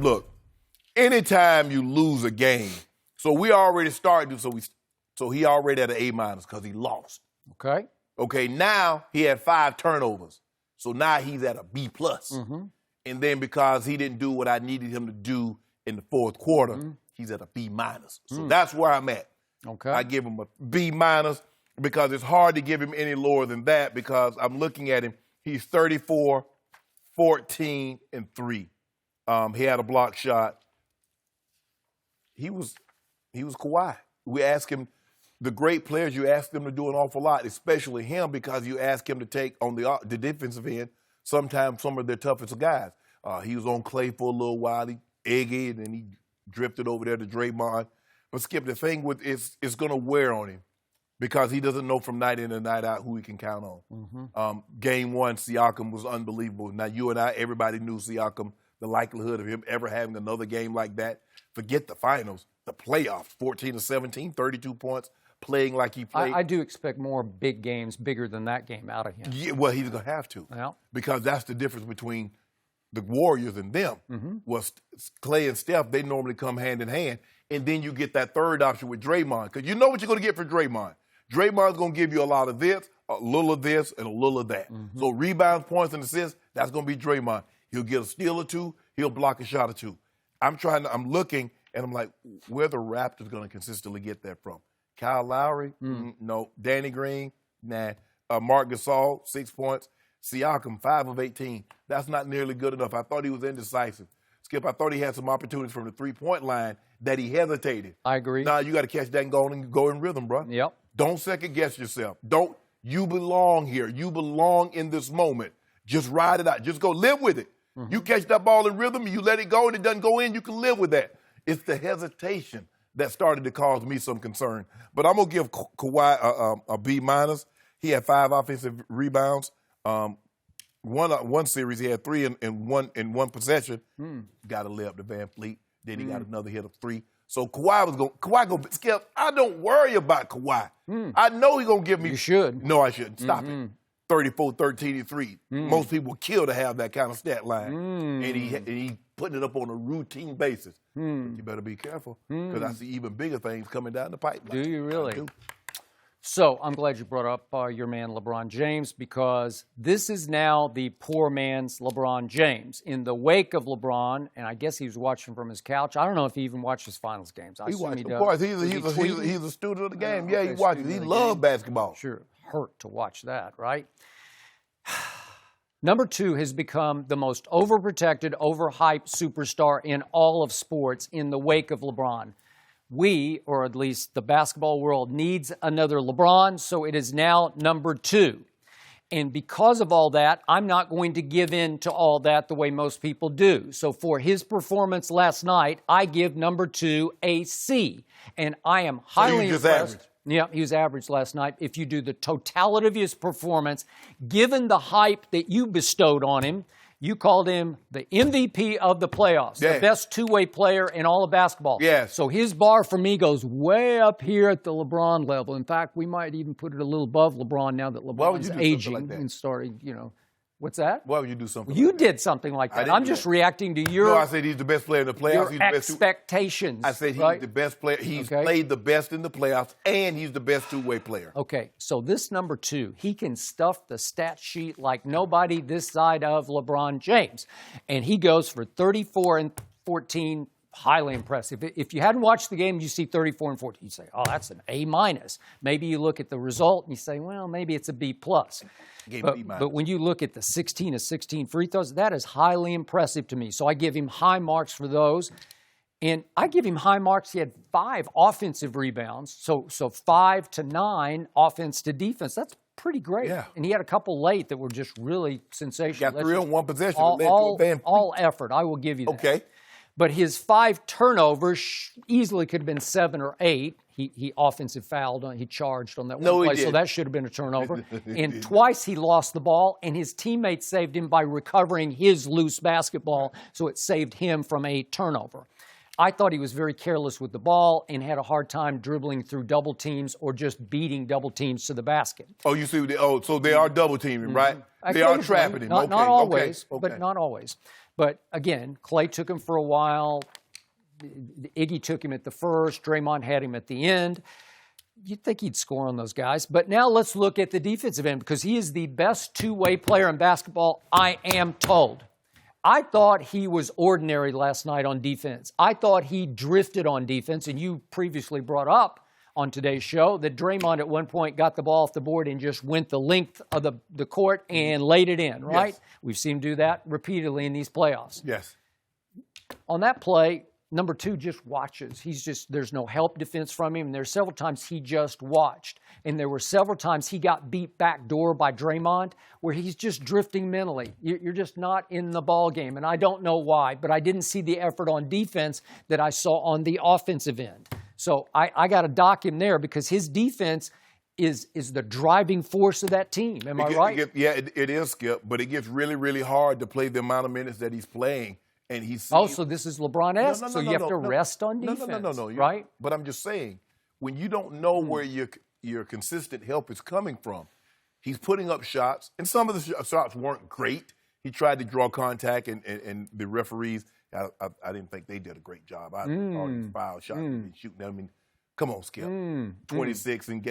Look, anytime you lose a game, so we already started, so he already at an A- because he lost. Okay. Okay, now he had 5 turnovers. So now he's at a B+. Mm-hmm. And then because he didn't do what I needed him to do in the fourth quarter, he's at a B-. So that's where I'm at. Okay. I give him a B- because it's hard to give him any lower than that because I'm looking at him. He's 34, 14, and 3. He had a block shot. He was Kawhi. We ask him, the great players, you ask them to do an awful lot, especially him, because you ask him to take on the defensive end sometimes some of their toughest guys. He was on Clay for a little while. He egged, and he drifted over there to Draymond. But, Skip, the thing with it's going to wear on him because he doesn't know from night in and night out who he can count on. Mm-hmm. Game 1, Siakam was unbelievable. Now, you and I, everybody knew Siakam, the likelihood of him ever having another game like that. Forget the finals, the playoffs, 14-17, 32 points, playing like he played. I do expect more big games, bigger than that game out of him. Yeah, well, he's going to have to. Yeah. Because that's the difference between the Warriors and them. Mm-hmm. Well, Clay and Steph, they normally come hand in hand. And then you get that third option with Draymond. Because you know what you're going to get for Draymond. Draymond's going to give you a lot of this, a little of this, and a little of that. Mm-hmm. So rebounds, points, and assists, that's going to be Draymond. He'll get a steal or 2. He'll block a shot or 2. I'm looking, and I'm like, where the Raptors going to consistently get that from? Kyle Lowry? No. Danny Green? Nah. Mark Gasol, 6 points. Siakam, 5 of 18. That's not nearly good enough. I thought he was indecisive. Skip, I thought he had some opportunities from the three-point line that he hesitated. I agree. Now you got to catch that and go in rhythm, bro. Yep. Don't second-guess yourself. You belong here. You belong in this moment. Just ride it out. Just go live with it. Mm-hmm. You catch that ball in rhythm, you let it go, and it doesn't go in, you can live with that. It's the hesitation that started to cause me some concern. But I'm going to give Kawhi a B-. He had 5 offensive rebounds. One series, he had 3 in one possession. Got to lay up to Van Fleet. Then he got another hit of 3. So Kawhi go, Skip, I don't worry about Kawhi. I know he's going to give me. You should. No, I shouldn't. Stop it. 34, 13, and 3. Most people kill to have that kind of stat line. And he putting it up on a routine basis. You better be careful because I see even bigger things coming down the pipeline. Do you really? So I'm glad you brought up your man LeBron James because this is now the poor man's LeBron James. In the wake of LeBron, and I guess he was watching from his couch. I don't know if he even watched his finals games. He watched, of course. He's a student of the game. Yeah, he watches. He loves basketball. Sure. Hurt to watch that, right? Number 2 has become the most overprotected, overhyped superstar in all of sports in the wake of LeBron. We, or at least the basketball world, needs another LeBron, so it is now number 2. And because of all that, I'm not going to give in to all that the way most people do. So for his performance last night, I give number 2 a C. And I am highly impressed. Average. Yeah, he was average last night. If you do the totality of his performance, given the hype that you bestowed on him, you called him the MVP of the playoffs, the best two-way player in all of basketball. Yes. So his bar for me goes way up here at the LeBron level. In fact, we might even put it a little above LeBron now that LeBron's aging and starting, What's that? Why would you do something You like that? did something like that. I'm just reacting to your... No, I said he's the best player in the playoffs. Your expectations. I said he's the best player. He's played the best in the playoffs, and he's the best two-way player. Okay, so this number 2, he can stuff the stat sheet like nobody this side of LeBron James. And he goes for 34 and 14, highly impressive. If you hadn't watched the game, you see 34 and 14, you say, oh, that's an A-. Maybe you look at the result and you say, well, maybe it's a B+. But when you look at the 16 of 16 free throws, that is highly impressive to me. So I give him high marks for those. And I give him high marks. He had 5 offensive rebounds, so 5 to 9 offense to defense. That's pretty great. Yeah. And he had a couple late that were just really sensational. Got 3 on one possession. All effort. I will give you that. Okay. But his 5 turnovers easily could have been 7 or 8. He offensive fouled on, he charged on that one play, so that should have been a turnover. And twice he lost the ball, and his teammates saved him by recovering his loose basketball, so it saved him from a turnover. I thought he was very careless with the ball and had a hard time dribbling through double teams or just beating double teams to the basket. Oh, you see, so they are double teaming, right? They are trapping him. Not always, but not always. But again, Klay took him for a while. Iggy took him at the first. Draymond had him at the end. You'd think he'd score on those guys. But now let's look at the defensive end, because he is the best two-way player in basketball, I am told. I thought he was ordinary last night on defense. I thought he drifted on defense, and you previously brought up on today's show that Draymond at one point got the ball off the board and just went the length of the court and laid it in, right? Yes. We've seen him do that repeatedly in these playoffs. Yes. On that play, number two just watches. There's no help defense from him. And there's several times he just watched. And there were several times he got beat backdoor by Draymond where he's just drifting mentally. You're just not in the ball game. And I don't know why, but I didn't see the effort on defense that I saw on the offensive end. So I got to dock him there because his defense is the driving force of that team. Am I right? It is, Skip, but it gets really, really hard to play the amount of minutes that he's playing. And he's so this is LeBron-esque, so you have to rest on defense, No, right? But I'm just saying, when you don't know where your consistent help is coming from, he's putting up shots, and some of the shots weren't great. He tried to draw contact, and the referees, I didn't think they did a great job. I already foul shots shooting. I mean, come on, Skip. 26 and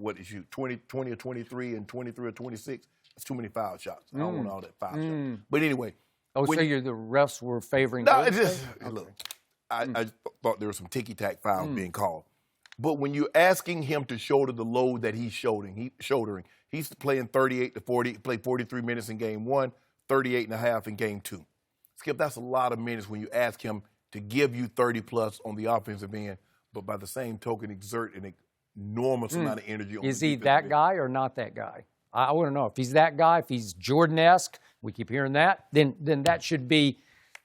what did you shoot? 20 or 23 and 23 or 26? That's too many foul shots. I don't want all that foul shots. But anyway. Oh, so the refs were favoring No, Golden just State? look. I thought there were some ticky-tack fouls being called. But when you're asking him to shoulder the load that he's shouldering, he's playing 38 to 40, played 43 minutes in game one, 38 and a half in game two. Skip, that's a lot of minutes when you ask him to give you 30-plus on the offensive end, but by the same token, exert an enormous amount of energy on the Is he defensive that end. guy or not that guy? I want to know. If he's that guy, if he's Jordan-esque, we keep hearing that, then that should be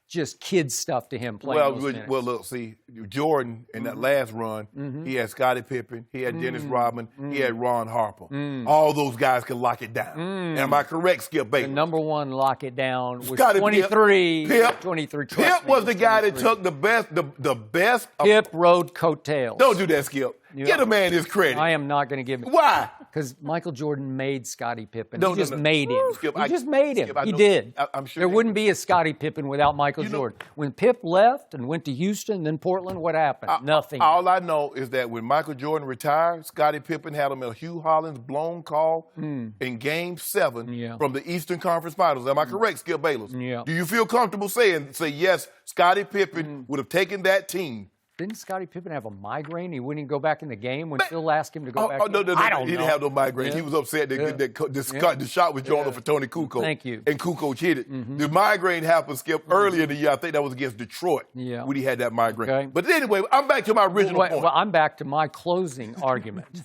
just kid stuff to him playing those minutes. Well, look, see, Jordan in that last run, he had Scottie Pippen, he had Dennis Rodman, he had Ron Harper. All those guys can lock it down. Am I correct, Skip Bayless? The number one lock it down was Scottie 23. Pip. 23. Pip was the guy that took the best. Pip rode coattails. Don't do that, Skip. Get a man his credit. I am not going to give him. Why? Because Michael Jordan made Scottie Pippen. No, he just made him. Skip, he just made him. Skip, I he know- did. I'm sure there he- wouldn't be a Scottie Pippen without Michael Jordan. When Pip left and went to Houston, then Portland, what happened? Nothing. All I know is that when Michael Jordan retired, Scottie Pippen had him a Hugh Hollins blown call in Game 7 from the Eastern Conference Finals. Am I correct, Skip Bayless? Yeah. Do you feel comfortable say yes, Scottie Pippen would have taken that team? Didn't Scottie Pippen have a migraine? He wouldn't go back in the game when Phil asked him to go back? No, I don't he know. didn't have no migraine. Yeah. He was upset that the shot was drawn up for Tony Kukoc. Thank you. And Kukoc hit it. The migraine happened, Skip, earlier in the year. I think that was against Detroit when he had that migraine. Okay. But anyway, I'm back to my original point. Well, I'm back to my closing argument.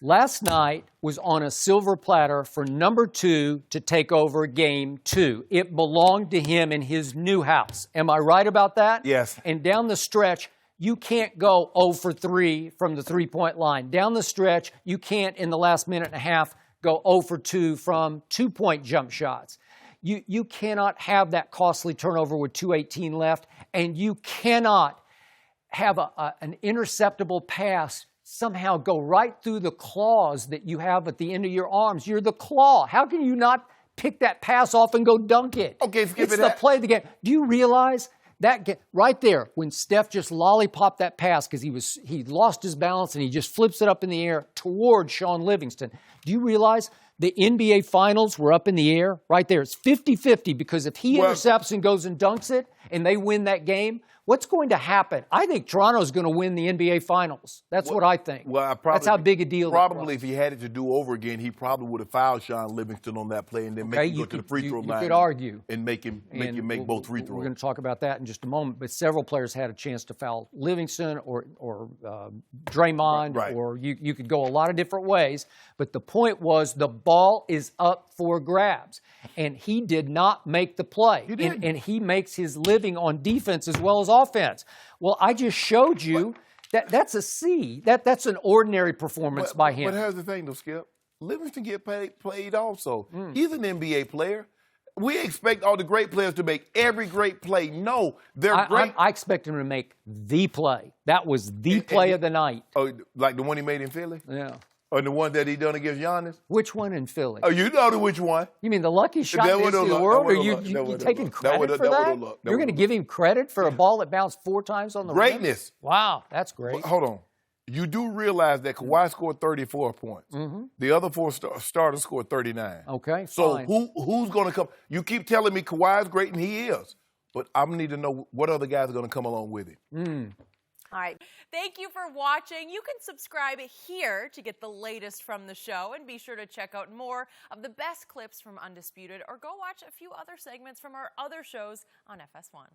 Last night was on a silver platter for number two to take over game two. It belonged to him in his new house. Am I right about that? Yes. And down the stretch, you can't go 0 for 3 from the three-point line. Down the stretch, you can't, in the last minute and a half, go 0 for 2 from two-point jump shots. You cannot have that costly turnover with 2:18 left, and you cannot have an interceptable pass somehow go right through the claws that you have at the end of your arms. You're the claw. How can you not pick that pass off and go dunk it? Okay, it's the play of the game. Do you realize that right there, when Steph just lollipopped that pass because he lost his balance and he just flips it up in the air toward Sean Livingston. Do you realize the NBA Finals were up in the air right there? It's 50-50 because if he intercepts and goes and dunks it and they win that game, what's going to happen? I think Toronto's going to win the NBA Finals. That's what I think. That's how big a deal that was. Probably if he had it to do over again, he probably would have fouled Sean Livingston on that play and then make him go to the free throw line. You could argue. And make him make both free throws. We're going to talk about that in just a moment. But several players had a chance to foul Livingston or Draymond, Right. or you could go a lot of different ways. But the point was the ball is up for grabs. And he did not make the play. He didn't. And he makes his living on defense as well as offense. Well, I just showed you that's a C. That's an ordinary performance by him. But here's the thing, though, Skip. Livingston get played also. He's an NBA player. We expect all the great players to make every great play. No, they're great. I expect him to make the play. That was the play of the night. Oh, like the one he made in Philly? Yeah. Or the one that he done against Giannis? Which one in Philly? Oh, you know which one. You mean the lucky shot That in the wasn't history of the luck. world? That Or wasn't luck. That you wasn't taking luck. credit That for that? wasn't luck. That You're going to wasn't give him credit for a ball that bounced 4 times on the rim? Greatness. Wow, that's great. Hold on. You do realize that Kawhi scored 34 points. The other 4 starters scored 39. Okay, So fine. who's going to come? You keep telling me Kawhi's great, and he is. But I need to know what other guys are going to come along with him. All right. Thank you for watching. You can subscribe here to get the latest from the show, and be sure to check out more of the best clips from Undisputed, or go watch a few other segments from our other shows on FS1.